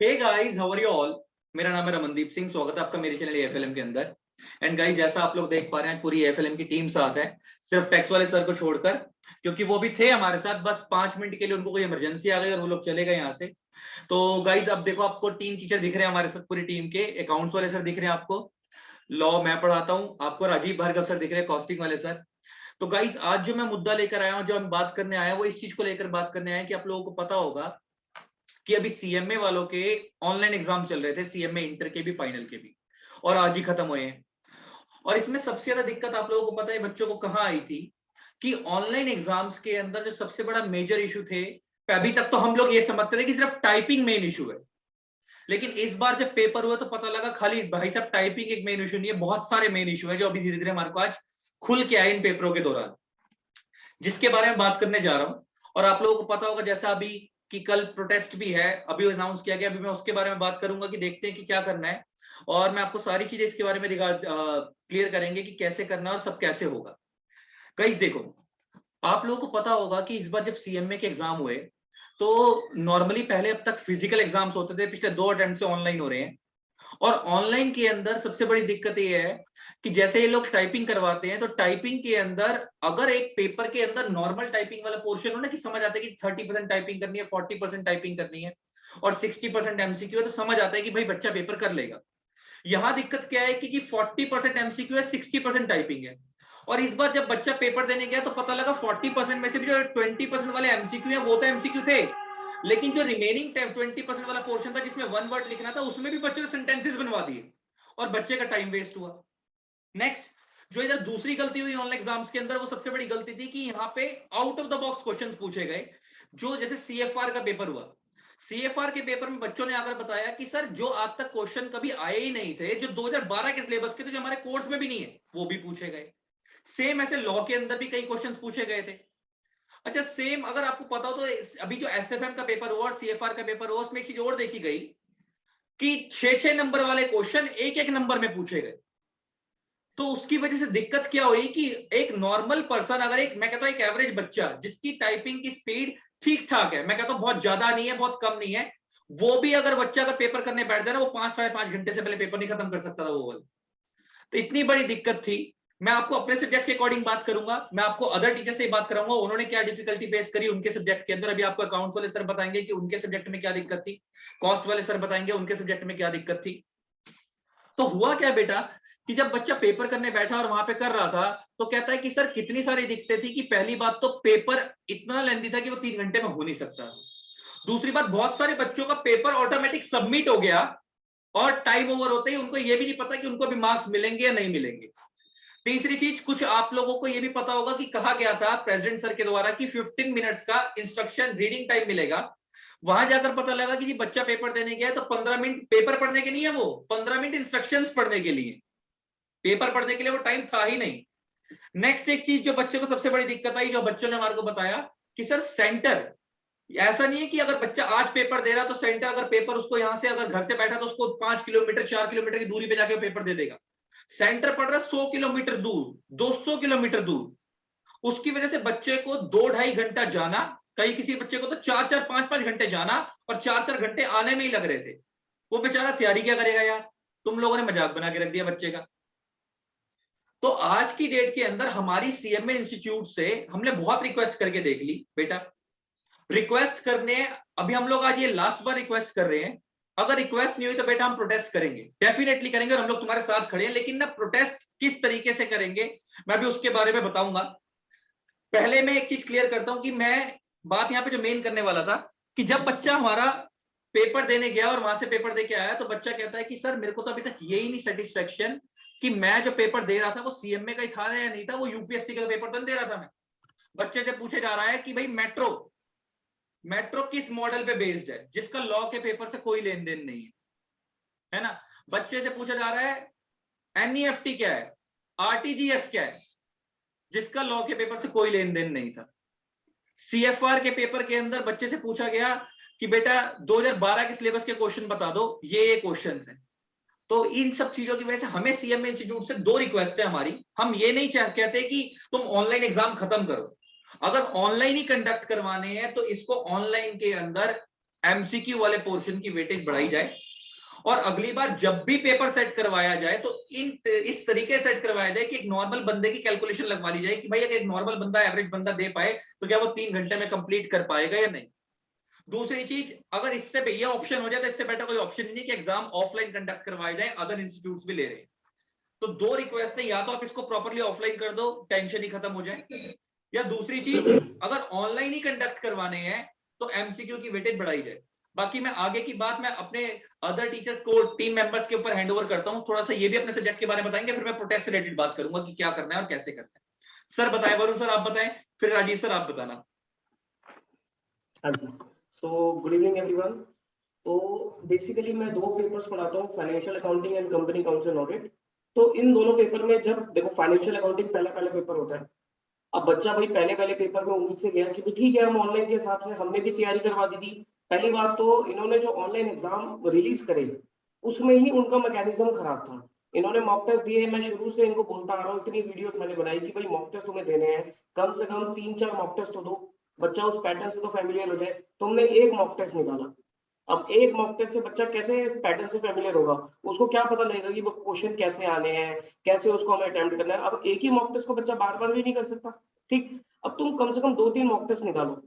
Hey guys, how are you all. मेरा नाम है रमनदीप सिंह। स्वागत है आपका मेरे चैनल एफएलएम के अंदर। एंड गाइस, जैसा आप लोग देख पा रहे हैं, पूरी एफएलएम की टीम साथ है, सिर्फ टैक्स वाले सर को छोड़कर, क्योंकि वो भी थे हमारे साथ, बस 5 मिनट के लिए उनको कोई इमरजेंसी आ गई और वो लोग चले गए यहाँ से। तो गाइस, अब देखो, आपको 3 टीचर दिख रहे हैं हमारे साथ पूरी टीम के। अकाउंट्स वाले सर दिख रहे हैं आपको, लॉ मैं पढ़ाता हूँ आपको, राजीव भार्गव सर दिख रहे हैं, कॉस्टिंग वाले सर। तो गाइस, आज जो मैं मुद्दा लेकर आया हूँ, जो हम बात करने आए हैं, वो इस चीज को लेकर बात करने आए हैं कि आप लोगों को पता होगा कि अभी सीएमए वालों के ऑनलाइन एग्जाम चल रहे थे, सीएमए इंटर के भी, फाइनल के भी, और आज ही खत्म हुए हैं। और इसमें सबसे ज्यादा दिक्कत आप लोगों को पता है बच्चों को कहां आई थी, कि ऑनलाइन एग्जाम्स के अंदर जो सबसे बड़ा मेजर इशू थे, अभी तक तो हम लोग ये समझते थे कि सिर्फ टाइपिंग मेन इशू है, लेकिन इस बार जब पेपर हुआ तो पता लगा खाली भाई साहब टाइपिंग एक मेन इशू नहीं है, बहुत सारे मेन इशू है जो अभी धीरे धीरे हमारे को आज खुल के आए इन पेपरों के दौरान, जिसके बारे में बात करने जा रहा हूं। और आप लोगों को पता होगा, जैसा अभी कि कल प्रोटेस्ट भी है, अभी अनाउंस किया गया, अभी मैं उसके बारे में बात करूंगा कि देखते हैं कि क्या करना है, और मैं आपको सारी चीजें इसके बारे में क्लियर करेंगे कि कैसे करना है और सब कैसे होगा। गाइस देखो, आप लोगों को पता होगा कि इस बार जब सीएमए के एग्जाम हुए, तो नॉर्मली पहले अब तक फिजिकल एग्जाम्स होते थे, पिछले 2 अटेम्प्ट से ऑनलाइन हो रहे हैं। और ऑनलाइन के अंदर सबसे बड़ी दिक्कत ये है कि जैसे ये लोग टाइपिंग करवाते हैं, तो टाइपिंग के अंदर अगर एक पेपर के अंदर नॉर्मल टाइपिंग वाला पोर्शन हो ना, कि समझ आता है कि 30% टाइपिंग करनी है, 40% टाइपिंग करनी है और 60% एमसीक्यू है, तो समझ आता है कि भाई बच्चा पेपर कर लेगा। यहां दिक्कत क्या है कि जी 40% एमसीक्यू है, 60% टाइपिंग है। और इस बार जब बच्चा पेपर देने गया तो पता लगा 40% में से भी जो 20% वाले एमसीक्यू है वो तो एमसीक्यू थे, लेकिन जो रिमेनिंग 20% वाला पोर्शन था जिसमें 1 वर्ड लिखना था, उसमें भी बच्चे ने सेंटेंसेस बनवा दिए और बच्चे का टाइम वेस्ट हुआ। नेक्स्ट, जो इधर दूसरी गलती हुई ऑनलाइन एग्जाम्स के अंदर, वो सबसे बड़ी गलती थी कि यहाँ पे out of the box question पूछे गए। जो जैसे सीएफआर का पेपर हुआ, सीएफआर के पेपर में बच्चों ने आकर बताया कि सर जो आज तक क्वेश्चन कभी आए ही नहीं थे, जो 2012 के सिलेबस के थे, जो हमारे कोर्स में भी नहीं है, वो भी पूछे गए। सेम ऐसे लॉ के अंदर भी कई क्वेश्चंस पूछे गए थे। अच्छा, सेम अगर आपको पता हो तो अभी जो एसएफएम का पेपर हुआ और सीएफआर का पेपर हुआ, उसमें एक चीज और देखी गई कि 6-6 नंबर वाले क्वेश्चन एक एक नंबर में पूछे गए। तो उसकी वजह से दिक्कत क्या हुई कि एक नॉर्मल पर्सन, अगर एक, मैं कहता हूं एक एवरेज बच्चा जिसकी टाइपिंग की स्पीड ठीक ठाक है, मैं कहता हूं बहुत ज्यादा नहीं है बहुत कम नहीं है, वो भी अगर बच्चा अगर पेपर करने बैठ जाए ना, वो 5-5.5 घंटे से पहले पेपर नहीं खत्म कर सकता था वो वाला। तो इतनी बड़ी दिक्कत थी। मैं आपको अपने सब्जेक्ट के अकॉर्डिंग बात करूंगा, मैं आपको अदर टीचर से बात कराऊंगा उन्होंने क्या डिफिकल्टी फेस करी उनके सब्जेक्ट के अंदर। अभी आपको अकाउंट्स वाले सर बताएंगे कि उनके सब्जेक्ट में क्या दिक्कत थी, कॉस्ट वाले सर बताएंगे उनके सब्जेक्ट में क्या दिक्कत थी। तो हुआ क्या बेटा, कि जब बच्चा पेपर करने बैठा और वहां पे कर रहा था, तो कहता है कि सर कितनी सारी दिक्कतें थी, कि पहली बात तो पेपर इतना लेंदी था कि वो 3 घंटे में हो नहीं सकता। दूसरी बात, बहुत सारे बच्चों का पेपर ऑटोमेटिक सबमिट हो गया और टाइम ओवर होते ही उनको ये भी नहीं पता कि उनको भी मार्क्स मिलेंगे या नहीं मिलेंगे। तीसरी चीज, कुछ आप लोगों को ये भी पता होगा कि कहा गया था प्रेसिडेंट सर के द्वारा कि 15 मिनट्स का इंस्ट्रक्शन रीडिंग टाइम मिलेगा। वहां जाकर पता लगा कि जी बच्चा पेपर देने गया है तो 15 मिनट पेपर पढ़ने के नहीं है, वो 15 मिनट इंस्ट्रक्शंस पढ़ने के लिए, पेपर पढ़ने के लिए वो टाइम था ही नहीं। नेक्स्ट एक चीज जो बच्चे को सबसे बड़ी दिक्कत आई, जो बच्चों ने हमारे को बताया कि सर सेंटर, ऐसा नहीं है कि अगर बच्चा आज पेपर दे रहा तो सेंटर, अगर पेपर उसको यहां से अगर घर से बैठा तो उसको 5 किलोमीटर 4 किलोमीटर की दूरी पे जाके पेपर दे देगा। सेंटर पड़ रहा है 100 किलोमीटर दूर, 200 किलोमीटर दूर। उसकी वजह से बच्चे को 2-2.5 घंटा जाना, कई किसी बच्चे को तो 4-4 5-5 घंटे जाना और 4-4 घंटे आने में ही लग रहे थे। वो बेचारा तैयारी क्या करेगा यार, तुम लोगों ने मजाक बना के रख दिया बच्चे का। तो आज की डेट के अंदर हमारी सीएमए इंस्टीट्यूट से हमने बहुत रिक्वेस्ट करके देख ली बेटा, रिक्वेस्ट करने, अभी हम लोग आज ये लास्ट बार रिक्वेस्ट कर रहे हैं। अगर रिक्वेस्ट नहीं हुई तो बेटा हम प्रोटेस्ट करेंगे, डेफिनेटली करेंगे, और हम लोग तुम्हारे साथ खड़े हैं, लेकिन ना प्रोटेस्ट किस तरीके से करेंगे मैं भी उसके बारे में बताऊंगा। पहले मैं एक चीज क्लियर करता हूं कि मैं बात यहां पे जो मेन करने वाला था, कि जब बच्चा हमारा पेपर देने गया और वहां से पेपर दे के आया, तो बच्चा कहता है कि सर मेरे को तो अभी तक यही नहीं सेटिस्फेक्शन कि मैं जो पेपर दे रहा था वो सीएमए का ही था या नहीं था, वो यूपीएससी का पेपर तो नहीं दे रहा था मैं। बच्चे से पूछे जा रहा है कि भाई मेट्रो मेट्रो किस मॉडल पे बेस्ड है, जिसका लॉ के पेपर से कोई लेन देन नहीं है ना। बच्चे से पूछा जा रहा है एनईएफटी क्या है, आरटीजीएस क्या है, जिसका लॉ के पेपर से कोई लेन देन नहीं था। सीएफआर के पेपर के अंदर बच्चे से पूछा गया कि बेटा 2012 के सिलेबस के क्वेश्चन बता दो, ये क्वेश्चंस हैं। तो इन सब चीजों की वजह से हमें सीएमए इंस्टीट्यूट से 2 रिक्वेस्ट है हमारी। हम ये नहीं कहते कि तुम ऑनलाइन एग्जाम खत्म करो, अगर ऑनलाइन ही कंडक्ट करवाने हैं तो इसको ऑनलाइन के अंदर एमसीक्यू वाले पोर्शन की वेटेज बढ़ाई जाए और अगली बार जब भी पेपर सेट करवाया जाए तो इस तरीके सेट करवाया जाए कि एक नॉर्मल बंदे की कैलकुलेशन लगवा ली जाए कि भाई अगर एक नॉर्मल बंदा एवरेज बंदा दे पाए तो क्या वो 3 घंटे में कंप्लीट कर पाएगा या नहीं। दूसरी चीज, अगर इससे ये ऑप्शन हो जाए तो इससे बेटर कोई ऑप्शन नहीं कि एग्जाम ऑफलाइन कंडक्ट करवाए जाए, अदर इंस्टीट्यूट्स भी ले रहे हैं। तो 2 रिक्वेस्ट है, या तो आप इसको प्रॉपरली ऑफलाइन कर दो, टेंशन ही खत्म हो जाए, या दूसरी चीज अगर ऑनलाइन ही कंडक्ट करवाने हैं तो एमसीक्यू की वेटेज बढ़ाई जाए। बाकी मैं आगे की बात मैं अपने अदर टीचर्स को, टीम मेंबर्स के ऊपर हैंडओवर करता हूं, थोड़ा सा ये भी अपने सब्जेक्ट के बारे में बताएंगे, फिर मैं प्रोटेस्ट रिलेटेड बात करूंगा कि क्या करना है और कैसे करना है। सर बताएं, वरुण सर आप बताएं, फिर राजीव सर आप बताना। हाँ जी, सो गुड इवनिंग एवरीवन। तो बेसिकली मैं 2 पेपर्स पढ़ाता हूँ, financial accounting and company accounts and audit. तो इन दोनों पेपर में जब देखो फाइनेंशियल अकाउंटिंग पहला पेपर होता है। अब बच्चा भाई पहले पेपर में उम्मीद से गया कि भाई ठीक है हम ऑनलाइन के हिसाब से हमने भी तैयारी करवा दी थी। पहली बात तो इन्होंने जो ऑनलाइन एग्जाम रिलीज करे उसमें ही उनका मैकेनिज्म खराब था। इन्होंने मॉक टेस्ट दिए, मैं शुरू से इनको बोलता आ रहा हूँ, इतनी वीडियोस मैंने बनाई कि भाई मॉक टेस्ट तुम्हें देने हैं, कम से कम 3-4 मॉक टेस्ट तो दो, बच्चा उस पैटर्न से तो फेमिलियर हो जाए। तुमने एक मॉक टेस्ट निकाला, अब एक मॉक टेस्ट से बच्चा कैसे पैटर्न से फेमिलियर होगा, उसको क्या पता लगेगा कि वो क्वेश्चन कैसे आने हैं, कैसे उसको हमें अटेम्प्ट करना है। अब एक ही मॉक टेस्ट को बच्चा बार बार भी नहीं कर सकता, ठीक। अब तुम कम से कम 2-3 मॉक टेस्ट निकालो।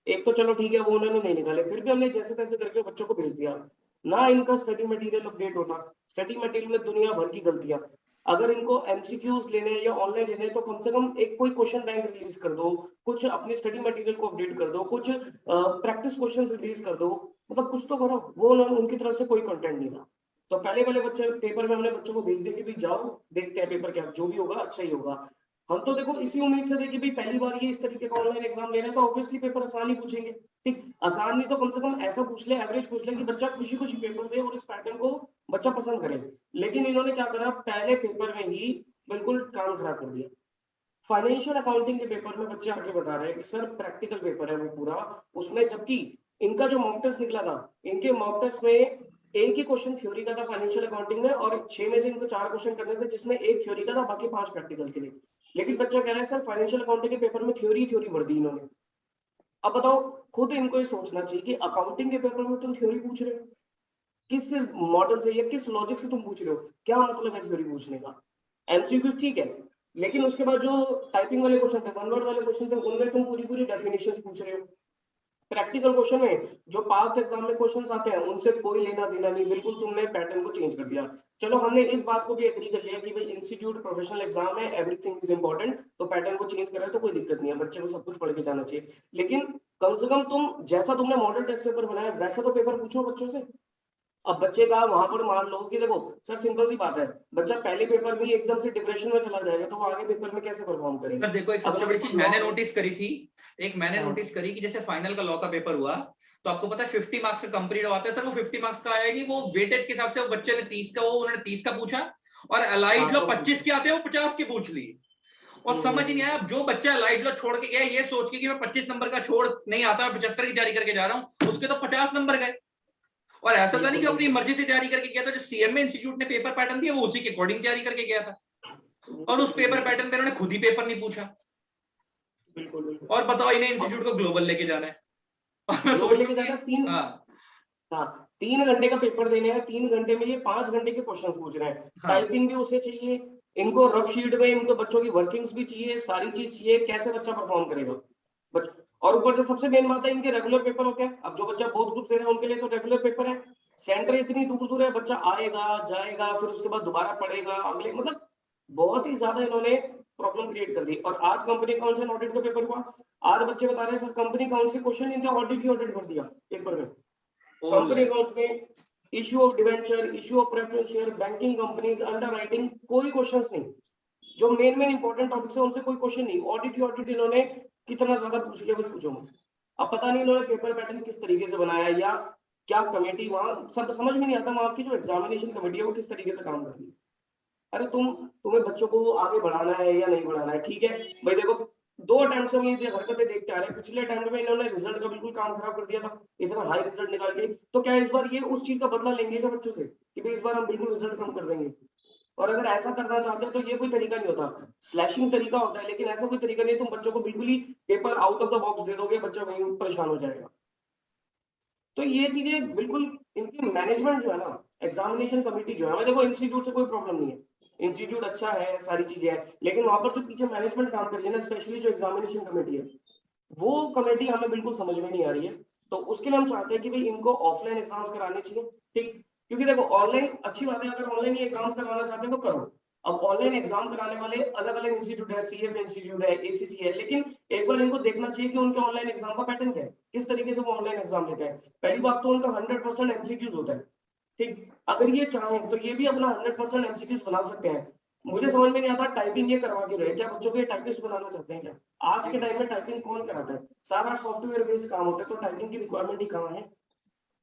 एक तो चलो ठीक है वो उन्होंने नहीं निकाले, फिर भी हमने जैसे तैसे करके बच्चों को भेज दिया। ना इनका स्टडी मटेरियल अपडेट होता, स्टडी मटेरियल में दुनिया भर की गलतियां। अगर इनको एमसीक्यूज लेने या ऑनलाइन लेने तो कम से कम एक कोई क्वेश्चन बैंक रिलीज कर दो, कुछ अपनी स्टडी मटेरियल को अपडेट कर दो, कुछ प्रैक्टिस क्वेश्चन रिलीज कर दो, मतलब कुछ तो करो। वो उनकी तरफ से कोई कंटेंट नहीं था। तो पहले वाले बच्चे पेपर में हमने बच्चों को भेज दिया कि भाई जाओ देखते हैं पेपर कैसा, जो भी होगा अच्छा ही होगा। हम तो देखो इसी उम्मीद से थे कि भाई पहली बार ये इस तरीके का ऑनलाइन एग्जाम ले रहे हैं तो ऑब्वियसली पेपर आसान ही पूछेंगे, ठीक। आसान नहीं तो कम से कम ऐसा पूछ ले, एवरेज पूछ ले कि बच्चा खुशी खुशी पेपर दे और इस पैटर्न को बच्चा पसंद करे। लेकिन इन्होंने क्या करा, पहले पेपर में ही बिल्कुल काम खराब कर दिया। फाइनेंशियल अकाउंटिंग के पेपर में बच्चे आके बता रहे हैं कि सर प्रैक्टिकल पेपर है वो पूरा, उसमें जबकि इनका जो मॉक टेस्ट निकला था, इनके मॉक टेस्ट में एक ही क्वेश्चन थ्योरी का था फाइनेंशियल अकाउंटिंग में, और 6 में से इनको 4 क्वेश्चन करने थे जिसमें एक थ्योरी का था, बाकी 5 प्रैक्टिकल के लिए। लेकिन बच्चा कह रहा है सर फाइनेंशियल अकाउंटिंग के पेपर में थ्योरी भर दी इन्होंने। अब बताओ, खुद इनको ये सोचना चाहिए कि अकाउंटिंग के पेपर में तुम थ्योरी पूछ रहे हो, किस मॉडल से या किस लॉजिक से तुम पूछ रहे हो, क्या मतलब है थ्योरी पूछने का। एमसीक्यू ठीक है, लेकिन उसके बाद जो टाइपिंग वाले क्वेश्चन थे, वन वर्ड वाले क्वेश्चन थे, उनमें तुम पूरी डेफिनेशन पूछ रहे हो। प्रैक्टिकल क्वेश्चन में जो पास्ट एग्जाम में क्वेश्चंस आते हैं उनसे कोई लेना देना नहीं, बिल्कुल तुमने पैटर्न को चेंज कर दिया। चलो हमने इस बात को भी एग्री कर लिया कि भाई इंस्टीट्यूट प्रोफेशनल एग्जाम है, एवरीथिंग इज इंपॉर्टेंट, तो पैटर्न को चेंज करे तो कोई दिक्कत नहीं है, बच्चे को सब कुछ पढ़ के जाना चाहिए। लेकिन कम से कम तुम जैसा तुमने मॉडल टेस्ट पेपर बनाया वैसा तो पेपर पूछो बच्चों से। अब बच्चे का वहां पर मान लो कि देखो सर सिंपल सी बात है, बच्चा पहले पेपर में एकदम से डिप्रेशन में चला जाएगा तो वो आगे पेपर में कैसे परफॉर्म करेगा। सर देखो एक सबसे बड़ी चीज मैंने नोटिस करी थी, नोटिस करी कि जैसे फाइनल का लॉ का पेपर हुआ तो आपको पता है 50 मार्क्स का कंप्लीट आता है सर, वो 50 मार्क्स का आएगी, वो वेटेज के हिसाब से वो बच्चे ने 30 का, वो उन्होंने 30 का पूछा, और अलाइड लॉ 25 के आते हैं वो 50 के पूछ लिए। और समझ नहीं आया, जो बच्चा अलाइड लॉ छोड़ के गया ये सोच के कि मैं 25 नंबर का छोड़ नहीं आता, 75 की तैयारी करके जा रहा हूँ, उसके तो 50 नंबर गए। और ऐसा था नहीं कि अपनी मर्जी से तैयारी करके गया था, जो सीएमए इंस्टीट्यूट ने पेपर पैटर्न दिया वो उसी के अकॉर्डिंग तैयारी करके गया था, और उस पेपर पैटर्न पे उन्होंने खुद ही पेपर नहीं पूछा। बिल्कुल। और बताओ इन्हें इंस्टीट्यूट को ग्लोबल लेके जाना है, हाँ 3 घंटे का पेपर देने हैं, 3 घंटे में ये 5 घंटे के क्वेश्चन पूछ रहे हैं। टाइपिंग भी उसे चाहिए, इनको रफ शीट में इनको बच्चों की वर्किंग्स भी चाहिए, सारी चीज चाहिए, कैसे बच्चा परफॉर्म करेगा। और ऊपर से सबसे मेन बात है इनके रेगुलर पेपर होते हैं। अब जो बच्चा बहुत कुछ दे रहा है उनके लिए तो रेगुलर पेपर है, सेंटर इतनी दूर है, बच्चा आएगा जाएगा फिर उसके बाद दोबारा पढ़ेगा अगले, मतलब बहुत ही ज्यादा इन्होंने प्रॉब्लम क्रिएट कर दी। और आज कंपनी अकाउंट्स एंड ऑडिट का पेपर हुआ, आज बच्चे बता रहे हैं सर कंपनी अकाउंट्स के क्वेश्चन नहीं थे, ऑडिट ही ऑडिट कर दिया पेपर में। कंपनी अकाउंट्स में issue of debenture, issue of preference share, banking companies, underwriting, कोई क्वेश्चंस नहीं। जो मेन इंपॉर्टेंट टॉपिक्स है उनसे कोई क्वेश्चन नहीं, ऑडिट ही ऑडिट इन्होंने कितना ज्यादा पूछ लिया बस पूछो। अब पता नहीं इन्होंने पेपर पैटर्न किस तरीके से बनाया या क्या कमेटी वहां, सब समझ में नहीं आता वहां की जो एग्जामिनेशन कमेटी है वो किस तरीके से काम कर रही है। अरे तुम्हें बच्चों को आगे बढ़ाना है या नहीं बढ़ाना है, ठीक है भाई। देखो 2 अटेम्प्ट में ये हरकतें देखते आ रहे हैं, पिछले अटेम्प्ट में इन्होंने रिजल्ट का बिल्कुल काम खराब कर दिया था, इतना हाई रिजल्ट निकाल के, तो क्या इस बार ये उस चीज का बदला लेंगे क्या बच्चों से कि भाई इस बार हम बिल्कुल रिजल्ट कम कर देंगे। और अगर ऐसा करना चाहते हो तो ये कोई तरीका नहीं होता, स्लैशिंग तरीका होता है, लेकिन ऐसा कोई तरीका नहीं, तुम बच्चों को बिल्कुल ही paper out of the box दे दोगे, बच्चा वहीं परेशान हो जाएगा। तो ये चीजें बिल्कुल इनकी मैनेजमेंट जो है ना, एग्जामिनेशन कमेटी जो है, देखो इंस्टीट्यूट से कोई प्रॉब्लम नहीं है, इंस्टीट्यूट अच्छा है, सारी चीजें हैं, लेकिन वहां पर जो पीछे मैनेजमेंट काम कर रही है ना, स्पेशली जो एग्जामिनेशन कमेटी है, वो कमेटी हमें बिल्कुल समझ में नहीं आ रही है। तो उसके लिए हम चाहते हैं कि भाई इनको ऑफलाइन एग्जाम्स कराने चाहिए, ठीक, क्योंकि देखो ऑनलाइन अच्छी बात है, अगर ऑनलाइन ये एग्जाम्स करवाना चाहते हैं तो करो। अब ऑनलाइन एग्जाम कराने वाले अलग अलग इंस्टीट्यूट है, सीएफ इंस्टीट्यूट है, एसीसी है, लेकिन एक बार इनको देखना चाहिए कि उनके ऑनलाइन एग्जाम का पैटर्न क्या है, किस तरीके से वो ऑनलाइन एग्जाम लेते हैं। पहली बात तो उनका 100% एमसीक्यूज होता है, ठीक, अगर ये चाहें तो ये भी अपना 100% एमसीक्यूज बना सकते हैं। मुझे समझ में नहीं आता टाइपिंग ये करवा के रहे, क्या बच्चों को ये टाइपिस्ट बनाना चाहते हैं क्या? आज के टाइम में टाइपिंग कौन कराता है? सारा सॉफ्टवेयर बेस्ड काम होता है, तो टाइपिंग की रिक्वायरमेंट ही कहाँ है?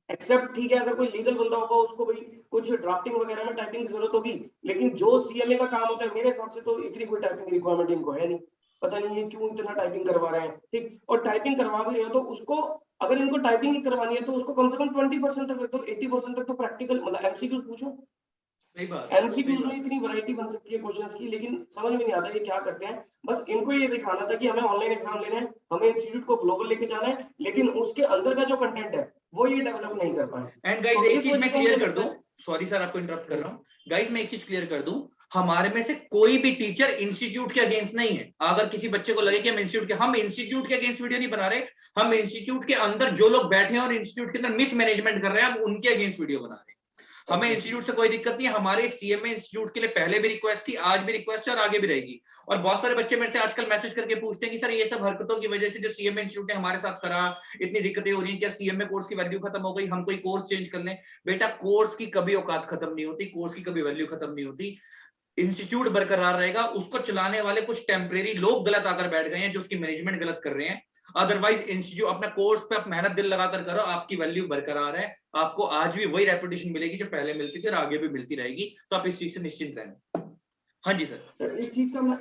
एक्सेप्ट ठीक है, अगर कोई लीगल बंदा होगा उसको भाई कुछ ड्राफ्टिंग वगैरह में टाइपिंग की जरूरत होगी, लेकिन जो सीएमए का काम होता है मेरे हिसाब से तो इतनी कोई टाइपिंग रिक्वायरमेंट इनको है नहीं। पता नहीं ये क्यों इतना टाइपिंग करवा रहे हैं, ठीक, और टाइपिंग करवा भी रहे हो तो उसको, अगर इनको टाइपिंग ही करवानी है तो उसको कम से कम 20% तक रख दो, 80% तक तो प्रैक्टिकल मतलब एमसीक्यूज पूछो। सही बात, एमसीक्यूज में इतनी वैरायटी बन सकती है क्वेश्चंस की, लेकिन समझ में नहीं आता ये क्या करते हैं। बस इनको ये दिखाना था कि हमें ऑनलाइन एग्जाम लेना है, हमें इंस्टीट्यूट को ग्लोबल लेके जाना है, लेकिन उसके अंदर का जो कंटेंट है वो ये डेवलप नहीं कर पाए। एंड गाइस तो एक इस चीज वजह मैं से क्लियर मुझे कर लगता दूं, है, सॉरी सर आपको इंटरप्ट कर रहा हूं, गाइस मैं एक चीज क्लियर कर दूं, हमारे में से कोई भी टीचर इंस्टीट्यूट के अगेंस्ट नहीं है। अगर किसी बच्चे को लगे कि हम इंस्टीट्यूट के अगेंस्ट वीडियो नहीं बना रहे, हम इंस्टीट्यूट के अंदर जो लोग बैठे हैं और इंस्टीट्यूट के अंदर मिसमैनेजमेंट कर रहे हैं, हम उनके अगेंस्ट वीडियो बना रहे हैं। हमें इंस्टीट्यूट से कोई दिक्कत नहीं है, हमारे सीएमए इंस्टीट्यूट के लिए पहले भी रिक्वेस्ट थी, आज भी रिक्वेस्ट है और आगे भी रहेगी। और बहुत सारे बच्चे मेरे से आजकल मैसेज करके पूछते हैं कि सर ये सब हरकतों की वजह से जो सीएमए इंस्टीट्यूट ने हमारे साथ करा, इतनी दिक्कतें हो रही हैं, क्या सीएमए कोर्स की वैल्यू खत्म हो गई, हम कोई कोर्स चेंज कर लें? बेटा कोर्स की कभी औकात खत्म नहीं होती, कोर्स की कभी वैल्यू खत्म नहीं होती, इंस्टीट्यूट बरकरार रहेगा। उसको चलाने वाले कुछ टेम्परेरी लोग गलत आकर बैठ गए हैं जो उसकी मैनेजमेंट गलत कर रहे हैं। अदरवाइज इंस्टीट्यूट अपना कोर्स पे आप मेहनत दिल लगाकर करो, आपकी वैल्यू बरकरार है, आपको आज भी वही रेपुटेशन मिलेगी जो पहले मिलती थी और आगे भी मिलती रहेगी। तो आप इस चीज से निश्चिंत रहें। हाँ जी सर। सर इस चीज का मैं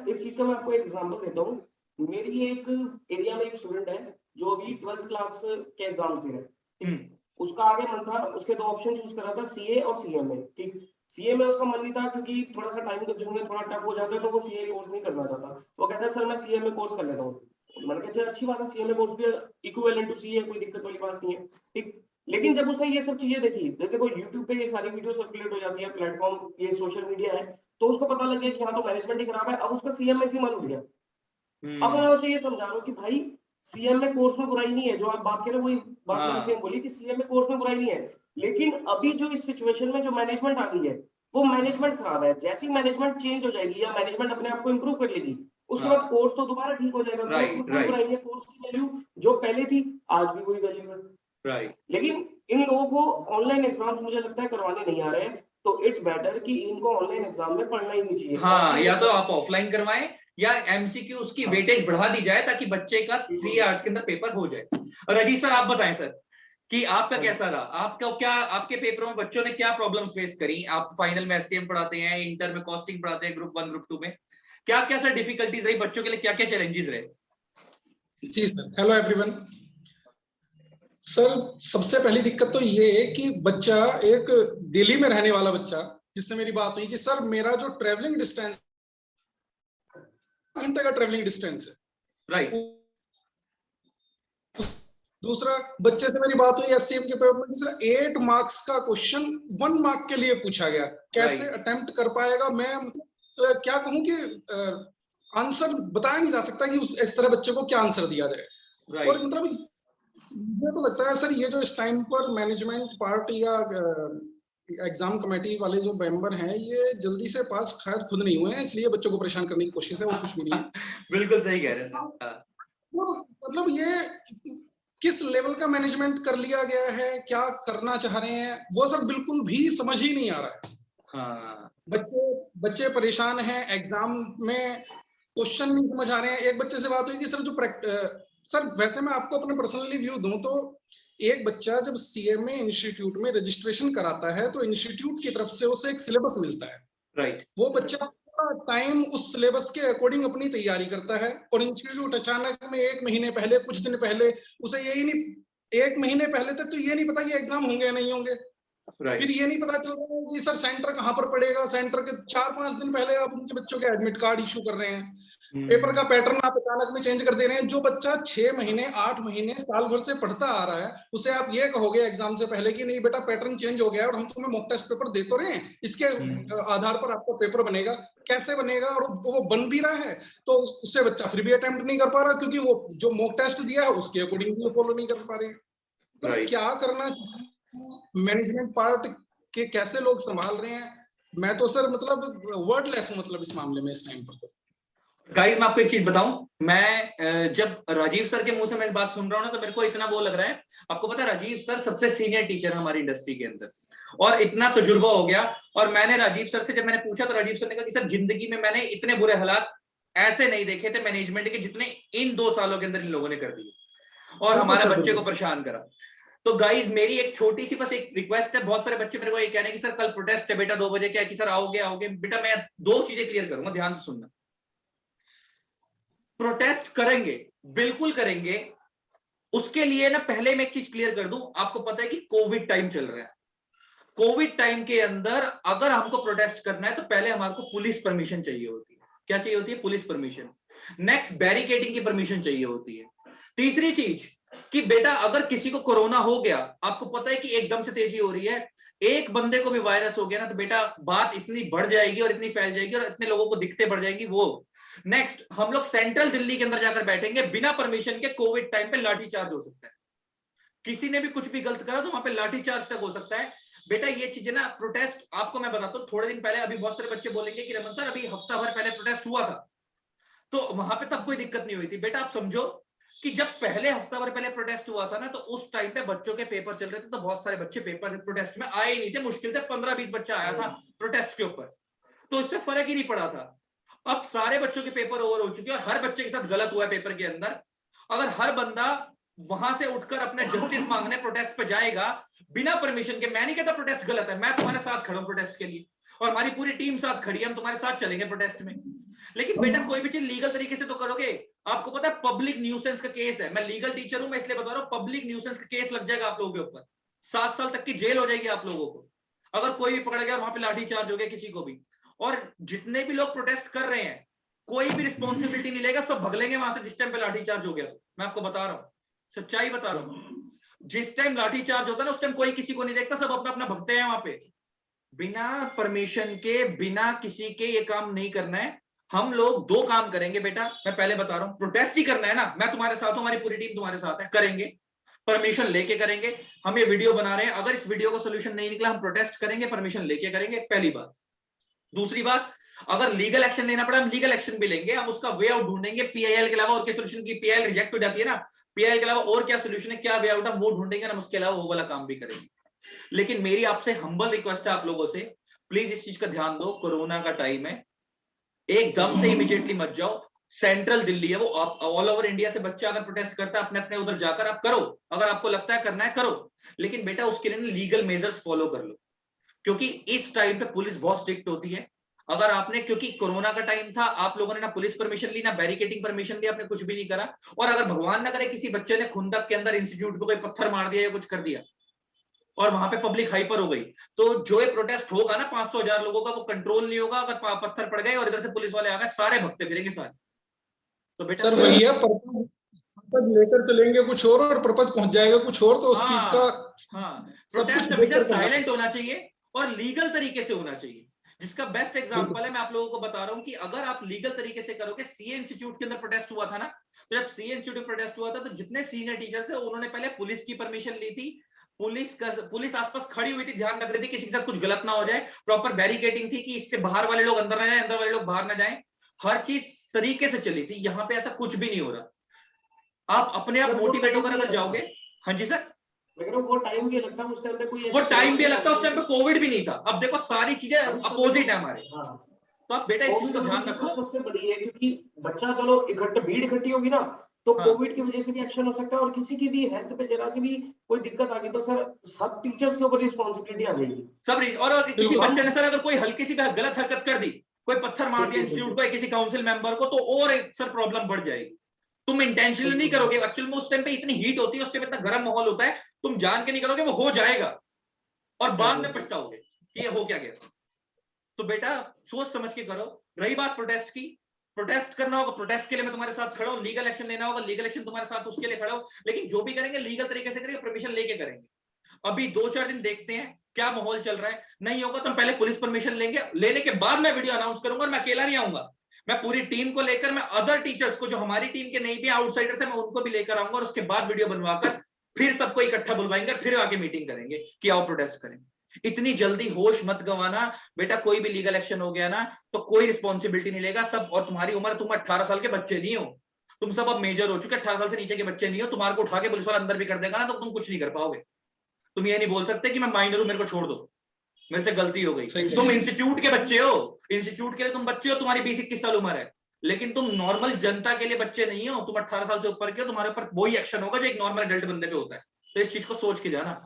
आपको एक एग्जांपल देता हूँ। मेरी एक एरिया में एक स्टूडेंट है जो अभी 12th क्लास के एग्जाम्स दे रहे हैं, ठीक? उसका आगे मन था, उसके दो ऑप्शन चूज करा था, सीए और सीएमए, ठीक। सीए में उसका मन नहीं था क्योंकि थोड़ा सा टाइम कंज्यूमिंग में थोड़ा टफ हो जाता है, तो वो सीए कोर्स नहीं करना चाहता। वो कहता है सर मैं सीएमए कोर्स कर लेता हूँ। मैंने कहा चल अच्छी बात है, सीएमए कोर्स भी इक्विवेलेंट टू सीए, कोई दिक्कत वाली बात नहीं है, ठीक। लेकिन जब उसने ये सब चीजें देखी, देखो यूट्यूब पे ये सारी वीडियो सर्कुलेट हो जाती है, प्लेटफॉर्म ये सोशल मीडिया है, तो उसको पता लग गया कि हाँ तो मैनेजमेंट ही खराब है। अब उसका सीएमए से मन उठ गया। अब मैं उसे ये समझा रहा हूँ कि भाई सीएमए कोर्स में बुराई नहीं है, जो आप बात कर रहे हो वही बात मैंने सेम बोली कि सीएमए कोर्स में बुराई नहीं है, लेकिन अभी जो इस सिचुएशन में जो मैनेजमेंट आ गई है वो मैनेजमेंट खराब है। जैसी मैनेजमेंट चेंज हो जाएगी या मैनेजमेंट अपने आप को इंप्रूव कर लेगी, उसके बाद कोर्स तो दोबारा ठीक हो जाएगा। कोर्स में कोई बुराई नहीं है, कोर्स की वैल्यू जो पहले थी आज भी वही वैल्यू है, राइट। लेकिन इन लोगों को ऑनलाइन एग्जाम्स मुझे लगता है करवाने नहीं आ रहे हैं, तो इट्स बेटर कि इनको ऑनलाइन एग्जाम में पढ़ना ही नहीं चाहिए। हाँ, या तो आप ऑफलाइन करवाएं या एमसीक्यू उसकी वेटेज बढ़ा दी जाए ताकि बच्चे का 3 आवर्स के अंदर पेपर हो जाए। और अजीत सर आप बताएं सर कि आपका कैसा रहा, आपका क्या, आपके पेपरों में बच्चों ने क्या प्रॉब्लम्स फेस करी? आप फाइनल में एससीएम पढ़ाते हैं, इंटर में कॉस्टिंग पढ़ाते हैं, ग्रुप 1 ग्रुप 2 में क्या क्या सर डिफिकल्टीज रही बच्चों के लिए, क्या क्या चैलेंजेस रहे? जी सर, हेलो एवरीवन। सर सबसे पहली दिक्कत तो ये है कि बच्चा एक दिल्ली में रहने वाला बच्चा, जिससे मेरी बात हुई कि सर मेरा जो ट्रेवलिंग डिस्टेंस घंटे का ट्रेवलिंग डिस्टेंस है, राइट। दूसरा बच्चे से मेरी बात हुई एससीएम के पेपर में, सर 8 मार्क्स का क्वेश्चन 1 मार्क के लिए पूछा गया, कैसे अटेम्प्ट कर पाएगा? मैं मतलब क्या कहूं कि आंसर बताया नहीं जा सकता कि इस तरह बच्चे को क्या आंसर दिया जाए। और मतलब मुझे तो लगता है सर ये जो इस टाइम पर मैनेजमेंट पार्ट या एग्जाम कमेटी वाले जो मेंबर हैं ये जल्दी से पास शायद खुद नहीं हुए हैं, इसलिए बच्चों को परेशान करने की कोशिश है और कुछ भी नहीं है। बिल्कुल सही कह रहे हैं सर। तो मतलब ये किस लेवल का मैनेजमेंट कर लिया गया है, क्या करना चाह रहे हैं, वो सब बिल्कुल भी समझ ही नहीं आ रहा है। हाँ। बच्चे परेशान हैं, एग्जाम में क्वेश्चन नहीं समझ आ रहे हैं। एक बच्चे से बात हुई कि सर जो सर वैसे मैं आपको अपने पर्सनली व्यू दूं तो एक बच्चा जब सीएमए इंस्टीट्यूट में रजिस्ट्रेशन कराता है तो इंस्टीट्यूट की तरफ से उसे एक सिलेबस मिलता है। राइट। वो बच्चा टाइम उस सिलेबस के अकॉर्डिंग अपनी तैयारी करता है और इंस्टीट्यूट अचानक में 1 महीने पहले, कुछ दिन पहले, उसे यही नहीं, 1 महीने पहले तक तो ये नहीं पता कि एग्जाम होंगे या नहीं होंगे। फिर ये नहीं पता चल रहा है कि सर सेंटर कहाँ पर पड़ेगा। सेंटर के 4-5 दिन पहले आप उनके बच्चों के एडमिट कार्ड इशू कर रहे हैं। पेपर का पैटर्न आप अचानक में चेंज कर दे रहे हैं। जो बच्चा 6 महीने 8 महीने साल भर से पढ़ता आ रहा है, उसे आप ये कहोगे एग्जाम से पहले कि नहीं बेटा पैटर्न चेंज हो गया है और हम तुम्हें मॉक टेस्ट पेपर दे तो रहे हैं, इसके आधार पर आपका पेपर बनेगा, कैसे बनेगा? और वो बन भी रहा है तो उससे बच्चा फिर भी अटेम्प्ट नहीं कर पा रहा, क्योंकि वो जो मॉक टेस्ट दिया है उसके अकॉर्डिंग भी फॉलो नहीं कर पा रहे हैं। तो क्या करना मैनेजमेंट पार्ट के कैसे लोग संभाल रहे हैं, मैं तो सर मतलब वर्डलेस हूं मतलब इस मामले में इस टाइम पर। गाइस मैं आपको एक चीज बताऊं, मैं जब राजीव सर के मुंह से मैं इस बात सुन रहा हूं ना तो मेरे को इतना वो लग रहा है। आपको पता है राजीव सर सबसे सीनियर टीचर है हमारी इंडस्ट्री के अंदर और इतना तजुर्बा हो गया। और मैंने राजीव सर से जब मैंने पूछा तो राजीव सर ने कहा कि सर जिंदगी में मैंने इतने बुरे हालात ऐसे नहीं देखे थे मैनेजमेंट के जितने इन 2 सालों के अंदर इन लोगों ने कर दिए और हमारे बच्चे को परेशान करा। तो गाइज मेरी एक छोटी सी बस एक रिक्वेस्ट है, बहुत सारे बच्चे मेरे को ये कह रहे हैं कि सर कल प्रोटेस्ट है बेटा 2 बजे, क्या कि सर आओगे बेटा मैं 2 चीजें क्लियर करूंगा, ध्यान से सुनना। प्रोटेस्ट करेंगे, बिल्कुल करेंगे, उसके लिए ना पहले मैं एक चीज क्लियर कर दूं, आपको पता है कि कोविड टाइम चल रहा है। कोविड टाइम के अंदर अगर हमको प्रोटेस्ट करना है तो पहले हमारे को पुलिस परमिशन चाहिए होती है। क्या चाहिए होती है? Police permission. नेक्स्ट बैरिकेडिंग की परमिशन चाहिए होती है। तीसरी चीज कि बेटा अगर किसी को कोरोना हो गया, आपको पता है कि एकदम से तेजी हो रही है, एक बंदे को भी वायरस हो गया ना तो बेटा बात इतनी बढ़ जाएगी और इतनी फैल जाएगी और इतने लोगों को दिक्कतें बढ़ जाएंगी। वो नेक्स्ट हम लोग सेंट्रल दिल्ली के अंदर जाकर बैठेंगे, बिना परमिशन के कोविड टाइम पे लाठीचार्ज हो सकता है। किसी ने भी कुछ भी गलत करा तो वहां पे लाठीचार्ज तक हो सकता है। बेटा ये चीजें ना प्रोटेस्ट, आपको मैं बताता हूँ, थोड़े दिन पहले अभी बहुत सारे बच्चे बोलेंगे कि रमन सर अभी हफ्ता भर पहले प्रोटेस्ट हुआ था तो वहां पे तब कोई दिक्कत नहीं हुई थी। बेटा आप समझो कि जब पहले हफ्ता भर पहले प्रोटेस्ट हुआ था ना तो उस टाइम पे बच्चों के पेपर चल रहे थे तो बहुत सारे बच्चे पेपर प्रोटेस्ट में आए ही नहीं थे, मुश्किल से 15-20 बच्चा आया था प्रोटेस्ट के ऊपर, तो इससे फर्क ही नहीं पड़ा था। अब सारे बच्चों के पेपर ओवर हो चुके हैं और हर बच्चे के साथ गलत हुआ है पेपर के अंदर। अगर हर बंदा वहां से उठकर अपने जस्टिस मांगने प्रोटेस्ट पे जाएगा बिना परमिशन के, मैं नहीं कहता प्रोटेस्ट गलत है, मैं तुम्हारे साथ खड़ा हूं प्रोटेस्ट के लिए और हमारी पूरी टीम साथ खड़ी है, हम तुम्हारे साथ चलेंगे प्रोटेस्ट में, लेकिन बेटा कोई भी चीज लीगल तरीके से तो करोगे। आपको पता है पब्लिक न्यूसेंस का केस है, मैं लीगल टीचर हूं, मैं इसलिए बता रहा हूं पब्लिक न्यूसेंस का केस लग जाएगा आप लोगों के ऊपर, 7 साल तक की जेल हो जाएगी आप लोगों को अगर कोई भी पकड़ गया, वहां पे लाठीचार्ज हो गया किसी को भी। और जितने भी लोग प्रोटेस्ट कर रहे हैं कोई भी रिस्पॉन्सिबिलिटी नहीं लेगा, सब भगलेंगे वहां से जिस टाइम पे लाठीचार्ज हो गया। मैं आपको बता रहा हूँ, सच्चाई बता रहा हूँ, जिस टाइम लाठीचार्ज होता है ना उस टाइम कोई किसी को नहीं देखता, सब अपना अपना भगते हैं वहां पे। बिना परमिशन के बिना किसी के ये काम नहीं करना है। हम लोग 2 काम करेंगे बेटा, मैं पहले बता रहा हूं, प्रोटेस्ट ही करना है ना, मैं तुम्हारे साथ हूं, हमारी पूरी टीम तुम्हारे साथ है, करेंगे, परमिशन लेके करेंगे। हम ये वीडियो बना रहे हैं, अगर इस वीडियो का सोल्यूशन नहीं निकला हम प्रोटेस्ट करेंगे, परमिशन लेके करेंगे, पहली बात। दूसरी बात, अगर लीगल एक्शन लेना पड़ा हम लीगल एक्शन भी लेंगे, हम उसका वे आउट ढूंढेंगे, पीआईएल के अलावा और क्या सोल्यूशन की, पीआईएल रिजेक्ट हो जाती है ना, पीआईएल के अलावा और क्या सोल्यूशन है, क्या वे आउट हम वो ढूंढेंगे, हम उसके अलावा वो वाला काम भी करेंगे। लेकिन मेरी आपसे हम्बल रिक्वेस्ट है आप लोगों से, प्लीज इस चीज का ध्यान दो, कोरोना का टाइम है, एकदम से इमीडिएटली मत जाओ। सेंट्रल दिल्ली है वो, ऑल ओवर इंडिया से बच्चा अगर प्रोटेस्ट करता है अपने अपने उधर जाकर आप करो, अगर आपको लगता है करना है करो, लेकिन बेटा उसके लिए लीगल मेजर्स फॉलो कर लो, क्योंकि इस टाइम पे पुलिस बहुत स्ट्रिक्ट होती है। अगर आपने, क्योंकि कोरोना का टाइम था, आप लोगों ने ना पुलिस परमिशन ली ना बैरिकेडिंग परमिशन ली, आपने कुछ भी नहीं करा, और अगर भगवान ना करे किसी बच्चे ने खुंदक के अंदर इंस्टीट्यूट को कोई पत्थर मार दिया या कुछ कर दिया और वहां पे पब्लिक हाइपर हो गई, तो जो ये प्रोटेस्ट होगा ना 500,000 लोगों का, वो कंट्रोल नहीं होगा। अगर पत्थर पड़ गए और इधर से पुलिस वाले आ गए, सारे भगते फिरेंगे सारे। तो बेटा सर वही है, पर्पस लेकर चलेंगे कुछ और पर्पस पहुंच जाएगा कुछ और, तो उस चीज का सब कुछ प्रोटेस्ट हमेशा देखकर करना साइलेंट होना चाहिए और लीगल तरीके से होना चाहिए। जिसका बेस्ट एग्जांपल है, मैं आप लोगों को बता रहा हूं कि अगर आप लीगल तरीके से करोगे, सीए इंस्टीट्यूट के अंदर प्रोटेस्ट हुआ था ना, तो जब सीए इंस्टीट्यूट प्रोटेस्ट हुआ था तो जितने सीनियर टीचर्स है उन्होंने पहले पुलिस की परमिशन ली थी, पुलिस आसपास खड़ी हुई थी, ध्यान रख रही थी किसी के साथ कुछ गलत ना हो जाए, प्रॉपर बैरिकेडिंग थी कि इससे बाहर वाले लोग अंदर ना जाए, अंदर वाले लोग बाहर ना जाए, हर चीज तरीके से चली थी। यहाँ पे ऐसा कुछ भी नहीं हो रहा, आप अपने आप मोटिवेट होकर अगर जाओगे। हाँ जी सर, वो टाइम भी लगता है, उस टाइम पे कोई वो टाइम भी लगता है, उस टाइम पे कोविड भी नहीं था। अब देखो सारी चीजें अपोजिट है हमारे। तो आप बेटा इस चीज को ध्यान रखो, सबसे बड़ी है, क्योंकि बच्चा चलो भीड़ इकट्ठी होगी ना तो कोविड की वजह से भी एक्शन हो सकता है, और किसी की भी हेल्थ पे जरा सी भी कोई दिक्कत आ गई तो सर सब टीचर्स के ऊपर रिस्पॉन्सिबिलिटी आ जाएगी, सब। और किसी बच्चे ने सर अगर कोई हल्की सी गलत हरकत कर दी, कोई पत्थर मार दिया इंस्टीट्यूट को, किसी काउंसिल मेंबर को, तो और सर प्रॉब्लम बढ़ जाएगी। तुम इंटेंशनली नहीं करोगे, एक्चुअल में उस टाइम पे इतनी हीट होती है, उस टाइम इतना गर्म माहौल होता है, तुम जान के नहीं करोगे, वो हो जाएगा और बाद में पछताओगे कि ये हो क्या गया। तो बेटा सोच समझ के करो। रही बात प्रोटेस्ट की, प्रोटेस्ट करना होगा, प्रोटेस्ट के लिए मैं तुम्हारे साथ खड़ा हूँ, लीगल एक्शन लेना होगा, लीगल एक्शन तुम्हारे साथ उसके लिए खड़ा हूँ, लेकिन जो भी करेंगे लीगल तरीके से करेंगे, परमिशन लेके करेंगे। अभी 2-4 दिन देखते हैं क्या माहौल चल रहा है, नहीं होगा तो हम पहले पुलिस परमिशन लेंगे, लेने के बाद मैं वीडियो अनाउंस करूंगा। और मैं अकेला नहीं आऊंगा, मैं पूरी टीम को लेकर, मैं अदर टीचर्स को जो हमारी टीम के नहीं भी आउटसाइडर्स है, मैं उनको भी लेकर आऊंगा, और उसके बाद वीडियो बनवाकर फिर सबको इकट्ठा बुलवाएंगे, फिर आके मीटिंग करेंगे कि आओ प्रोटेस्ट करें। इतनी जल्दी होश मत गंवाना बेटा, कोई भी लीगल एक्शन हो गया ना तो कोई रिस्पॉन्सिबिलिटी नहीं लेगा सब। और तुम्हारी उम्र, तुम 18 साल के बच्चे नहीं हो, तुम सब अब मेजर हो चुके, 18 साल से नीचे के बच्चे नहीं हो। तुम्हारे को उठा के पुलिस वाला अंदर भी कर देगा ना तो तुम कुछ नहीं कर पाओगे। तुम ये नहीं बोल सकते कि मैं माइनर हूं, मेरे को छोड़ दो, मेरे से गलती हो गई। तुम इंस्टीट्यूट के बच्चे हो, इंस्टीट्यूट के लिए तुम बच्चे हो, तुम्हारी 20-21 साल उम्र है, लेकिन तुम नॉर्मल जनता के लिए बच्चे नहीं हो। तुम 18 साल से ऊपर के हो, तुम्हारे ऊपर वही एक्शन होगा जो एक नॉर्मल एडल्ट बंदे पे होता है। तो इस चीज को सोच के जाना।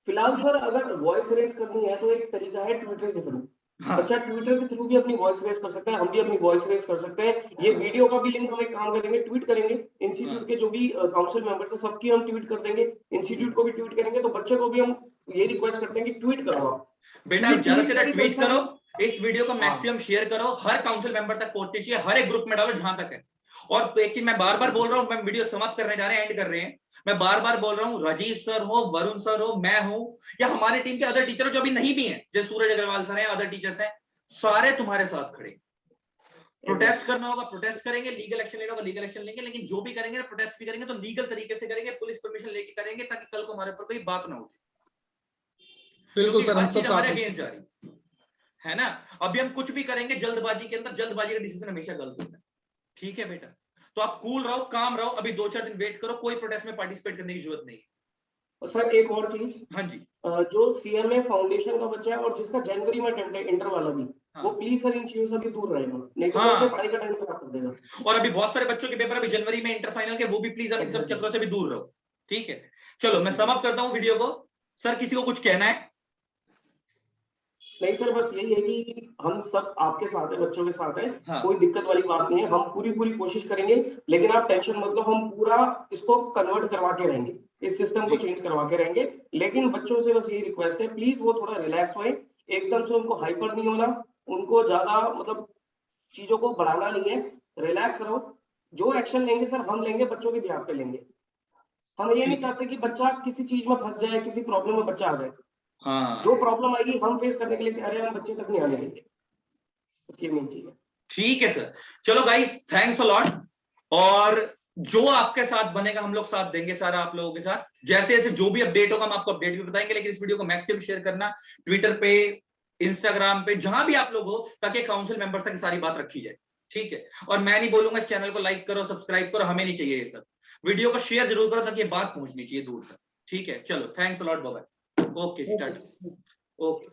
फिलहाल सर अगर वॉइस रेस करनी है तो एक तरीका है ट्विटर के थ्रू। हाँ। बच्चा ट्विटर के थ्रू भी अपनी वॉइस रेस कर सकता है, हम भी अपनी वॉइस रेस कर सकते हैं। ये वीडियो का भी लिंक हम एक काम करेंगे, ट्वीट करेंगे, इंस्टीट्यूट के जो भी काउंसिल मेंबर्स है सबकी हम ट्वीट कर देंगे, इंस्टीट्यूट को भी ट्वीट करेंगे। तो बच्चे को भी हम ये रिक्वेस्ट करते हैं कि ट्वीट करो आप बेटा, ज्यादा से ज्यादा ट्वीट करो, इस वीडियो को हाँ। मैक्सिमम शेयर करो, हर काउंसिल मेंबर तक पहुंचनी चाहिए, हर एक ग्रुप में डालो जहां तक है। और एक चीज मैं बार बार बोल रहा हूँ, मैं वीडियो समाप्त करने जा रहे हैं, एंड कर रहे हैं, मैं बार बार बोल रहा हूँ, राजीव सर हो, वरुण सर हो, मैं हूं, या हमारी टीम के अदर टीचर जो अभी नहीं भी हैं, जैसे सूरज अग्रवाल सर हैं, अदर टीचर्स हैं, सारे तुम्हारे साथ खड़े। प्रोटेस्ट करना होगा प्रोटेस्ट करेंगे, लीगल एक्शन लेना होगा लीगल एक्शन लेंगे, लेकिन जो भी करेंगे ना, प्रोटेस्ट भी करेंगे तो लीगल तरीके से करेंगे, पुलिस परमिशन लेके करेंगे, ताकि कल को हमारे ऊपर कोई बात ना उठे। बिल्कुल सर, हम हर सब चीज साथ हमारे हैं। अगेंस्ट जा रही है ना। अभी हम कुछ भी करेंगे जल्दबाजी के अंदर, जल्दबाजी का डिसीजन हमेशा गलत होता है। ठीक है बेटा, तो आप कूल रहो, काम रहो, अभी 2-4 दिन वेट करो, कोई प्रोटेस्ट में पार्टिसिपेट करने की जरूरत नहीं है। और सर एक और चीज, हाँ जी, जो सीएमए फाउंडेशन का बच्चा है और जिसका जनवरी में अटेम्प्ट है इंटर वाला भी, हाँ। वो प्लीज सर इन चीजों से भी दूर रहेगा, नहीं तो हाँ। वो अपने पढ़ाई का टाइम खराब कर देगा। और अभी बहुत सारे बच्चों के पेपर अभी जनवरी में इंटर फाइनल के, वो भी प्लीज अब इन सब चक्रों से भी दूर रहो। ठीक है, चलो मैं समाप्त करता हूँ वीडियो को। सर किसी को कुछ कहना है? नहीं सर, बस यही है कि हम सब आपके साथ हैं, बच्चों के साथ हैं। हाँ। कोई दिक्कत वाली बात नहीं है, हम पूरी कोशिश करेंगे, लेकिन आप टेंशन मत लो, हम पूरा इसको कन्वर्ट करवा के रहेंगे, इस सिस्टम को चेंज करवा के रहेंगे। लेकिन बच्चों से बस यही रिक्वेस्ट है, प्लीज वो थोड़ा रिलैक्स होए, एकदम से उनको हाइपर नहीं होना, उनको ज्यादा मतलब चीजों को बढ़ाना नहीं है, रिलैक्स रहो। जो एक्शन लेंगे सर हम लेंगे, बच्चों के बिहाफ पे लेंगे। हम ये नहीं चाहते कि बच्चा किसी चीज में फंस जाए, किसी प्रॉब्लम में बच्चा आ जाए। हाँ। जो प्रॉब्लम आएगी हम फेस करने के लिए तैयार है, हम बच्चे तक नहीं आने देंगे। उसकी मेन चीज है। ठीक है सर, चलो गाइस, थैंक्स अ लॉट। और जो आपके साथ बनेगा हम लोग साथ देंगे सारा आप लोगों के साथ, जैसे जैसे जो भी अपडेट होगा हम आपको अपडेट भी बताएंगे। लेकिन इस वीडियो को मैक्सिमम शेयर करना, ट्विटर पे, इंस्टाग्राम पे, जहां भी आप लोग हो, ताकि काउंसिल मेंबर्स तक सारी बात रखी जाए। ठीक है, और मैं नहीं बोलूंगा इस चैनल को लाइक करो, सब्सक्राइब करो, हमें नहीं चाहिए ये सब। वीडियो को शेयर जरूर करो ताकि ये बात पहुंचनी चाहिए दूर तक। ठीक है, चलो thanks a lot, bye bye. Okay जी, टाटा। ओके।